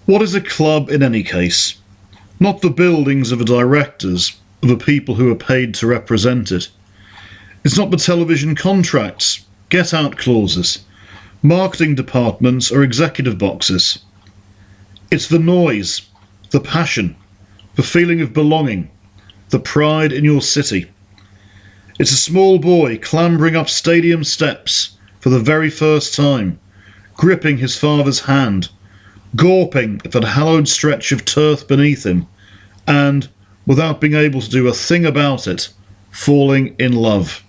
What is a club in any case? Not the buildings of the directors, of the people who are paid to represent it. It's not the television contracts, get-out clauses, marketing departments or executive boxes. It's the noise, the passion, the feeling of belonging, the pride in your city. It's a small boy clambering up stadium steps for the very first time, gripping his father's hand, gawping at that hallowed stretch of turf beneath him, and, without being able to do a thing about it, falling in love.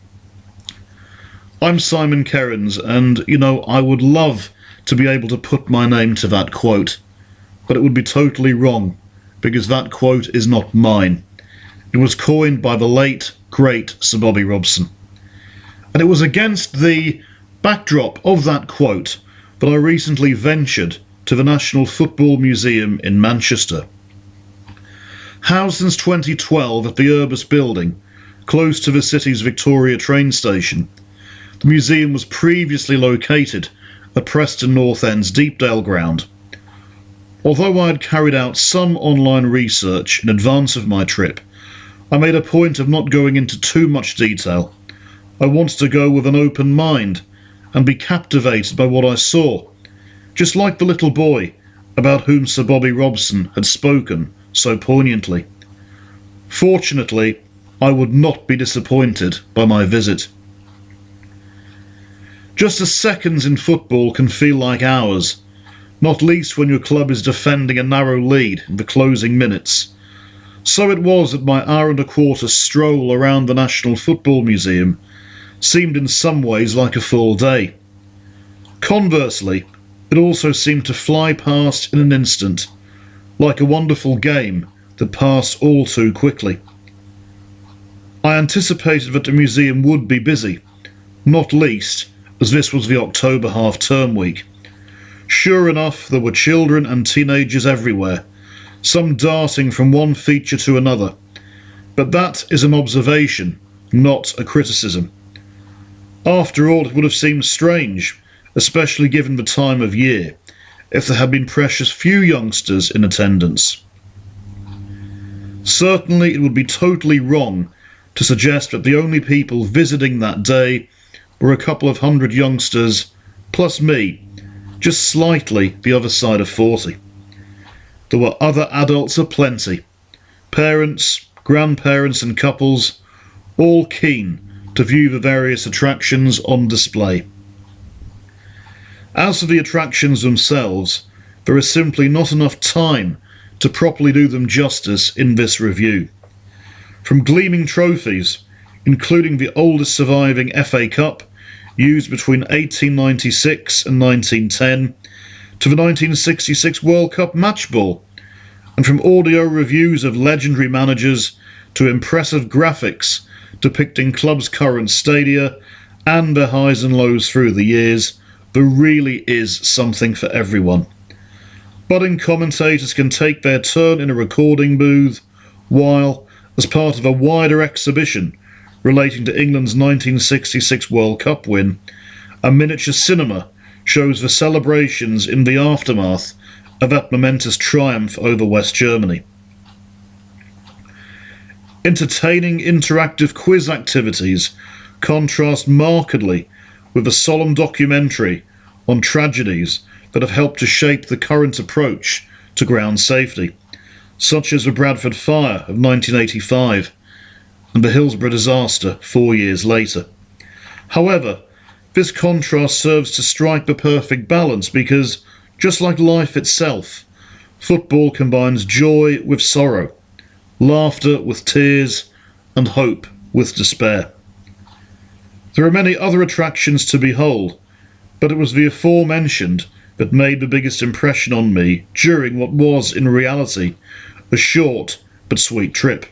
I'm Simon Kerins, and, I would love to be able to put my name to that quote, but it would be totally wrong, because that quote is not mine. It was coined by the late, great Sir Bobby Robson. And it was against the backdrop of that quote that I recently ventured to the NationalFootballMuseum in Manchester. Housed since 2012 at the Urbis building, close to the city's Victoria train station, the museum was previously located at Preston North End's Deepdale ground. Although I had carried out some online research in advance of my trip, I made a point of not going into too much detail. I wanted to go with an open mind and be captivated by what I saw, just like the little boy about whom Sir Bobby Robson had spoken so poignantly. Fortunately, I would not be disappointed by my visit. Just as seconds in football can feel like hours, not least when your club is defending a narrow lead in the closing minutes, so it was that my hour-and-a-quarter stroll around the National Football Museum seemed in some ways like a full day. Conversely, it also seemed to fly past in an instant, like a wonderful game that passed all too quickly. I anticipated that the museum would be busy, not least as this was the October half-term week. Sure enough, there were children and teenagers everywhere, some darting from one feature to another. But that is an observation, not a criticism. After all, it would have seemed strange, especially given the time of year, if there had been precious few youngsters in attendance. Certainly it would be totally wrong to suggest that the only people visiting that day were a couple of hundred youngsters, plus me, just slightly the other side of 40. There were other adults aplenty, parents, grandparents and couples, all keen to view the various attractions on display. As for the attractions themselves, there is simply not enough time to properly do them justice in this review. From gleaming trophies, including the oldest surviving FA Cup, used between 1896 and 1910, to the 1966 World Cup match ball, and from audio reviews of legendary managers to impressive graphics depicting clubs' current stadia and their highs and lows through the years, there really is something for everyone. Budding commentators can take their turn in a recording booth, while, as part of a wider exhibition relating to England's 1966 World Cup win, a miniature cinema shows the celebrations in the aftermath of that momentous triumph over West Germany. Entertaining interactive quiz activities contrast markedly with a solemn documentary on tragedies that have helped to shape the current approach to ground safety, such as the Bradford Fire of 1985 and the Hillsborough disaster 4 years later. However, this contrast serves to strike the perfect balance because, just like life itself, football combines joy with sorrow, laughter with tears, and hope with despair. There are many other attractions to behold, but it was the aforementioned that made the biggest impression on me during what was, in reality, a short but sweet trip.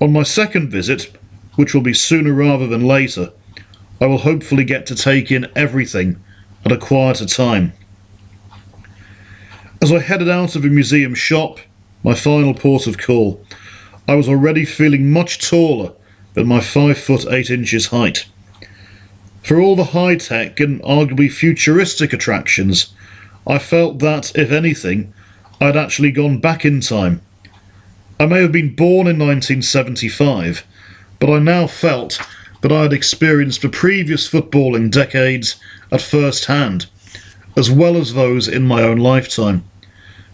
On my second visit, which will be sooner rather than later, I will hopefully get to take in everything at a quieter time. As I headed out of the museum shop, my final port of call, I was already feeling much taller than my 5 foot 8 inches height. For all the high-tech and arguably futuristic attractions, I felt that, if anything, I had actually gone back in time. I may have been born in 1975, but I now felt that I had experienced the previous footballing decades at first hand, as well as those in my own lifetime.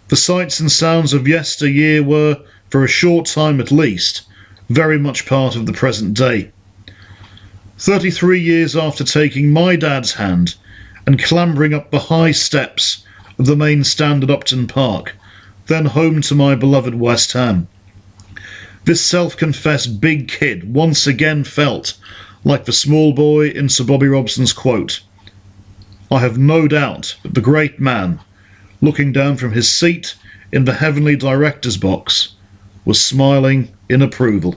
The sights and sounds of yesteryear were, for a short time at least, very much part of the present day. 33 years after taking my dad's hand and clambering up the high steps of the main stand at Upton Park, then home to my beloved West Ham, this self-confessed big kid once again felt like the small boy in Sir Bobby Robson's quote. I have no doubt that the great man, looking down from his seat in the heavenly director's box, was smiling in approval.